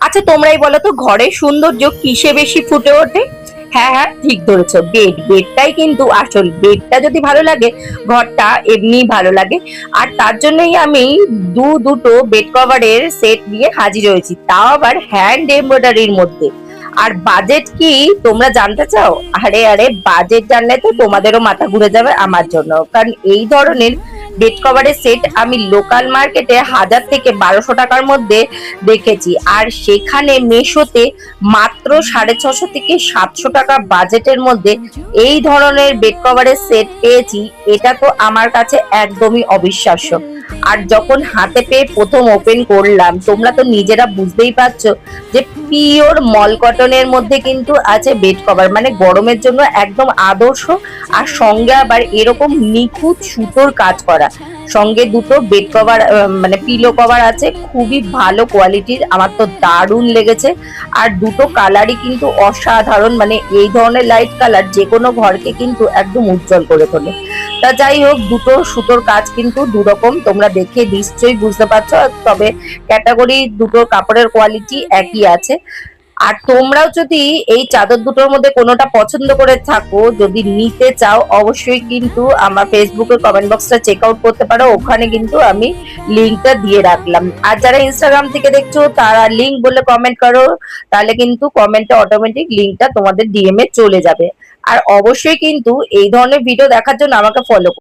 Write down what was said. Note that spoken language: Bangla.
আচ্ছা তোমরাই বলো তো, ঘরের সৌন্দর্য কিসে বেশি ফুটে ওঠে? হ্যাঁ হ্যাঁ, ঠিক ধরেছো, বেডটাই কিন্তু আসল। বেডটা যদি ভালো লাগে, ঘরটা এমনি ভালো লাগে। আর তার জন্যই আমি দুটো বেড কভারের সেট নিয়ে হাজির হয়েছি, তাও আবার হ্যান্ড এমব্রয়ডারির মধ্যে। আর বাজেট কি তোমরা জানতে চাও? আরে আরে, বাজেট জানলে তো তোমাদেরও মাথা ঘুরে যাবে আমার জন্য, কারণ এই ধরনের বেড কভারের সেট আমি লোকাল মার্কেটে 1000 থেকে 1200 টাকার মধ্যে দেখেছি। আর সেখানে মেশোতে মাত্র 650 থেকে 700 টাকা বাজেটের মধ্যে এই ধরনের বেড কভারের সেট পেয়েছি। এটা তো আমার কাছে একদমই অবিশ্বাস্য। আর যখন হাতে পেয়ে প্রথম ওপেন করলাম, তোমরা তো নিজেরা বুঝতেই পারছো যে পিওর মল কটনের মধ্যে কিন্তু আছে বেড কভার, মানে গরমের জন্য একদম আদর্শ। আর সঙ্গে আবার এরকম নিখুঁত সুতোর কাজ করা। সঙ্গে দুটো বেড কভার, মানে পিলো কভার আছে, খুবই ভালো কোয়ালিটির, আমার তো দারুণ লেগেছে। আর দুটো কালারই কিন্তু অসাধারণ, মানে এই ধরনের লাইট কালার যে কোনো ঘরকে কিন্তু একদম উজ্জ্বল করে তোলে। তা যাই হোক, দুটো সুতোর কাজ কিন্তু দুরকম, তোমরা দেখে নিশ্চয়ই বুঝতে পারছো। তবে ক্যাটাগরি দুটোর কাপড়ের কোয়ালিটি একই আছে। আর তোমরাও যদি এই চাদর দুটোর মধ্যে কোনোটা পছন্দ করে থাকো, যদি নিতে চাও, অবশ্যই কিন্তু আমার ফেসবুকের কমেন্ট বক্সটা চেক আউট করতে পারো, ওখানে কিন্তু আমি লিঙ্কটা দিয়ে রাখলাম। আর যারা ইনস্টাগ্রাম থেকে দেখছো তারা লিঙ্ক বলে কমেন্ট করো, তাহলে কিন্তু কমেন্টে অটোমেটিক লিঙ্কটা তোমাদের ডিএম এ চলে যাবে। আর অবশ্যই কিন্তু এই ধরনের ভিডিও দেখার জন্য আমাকে ফলো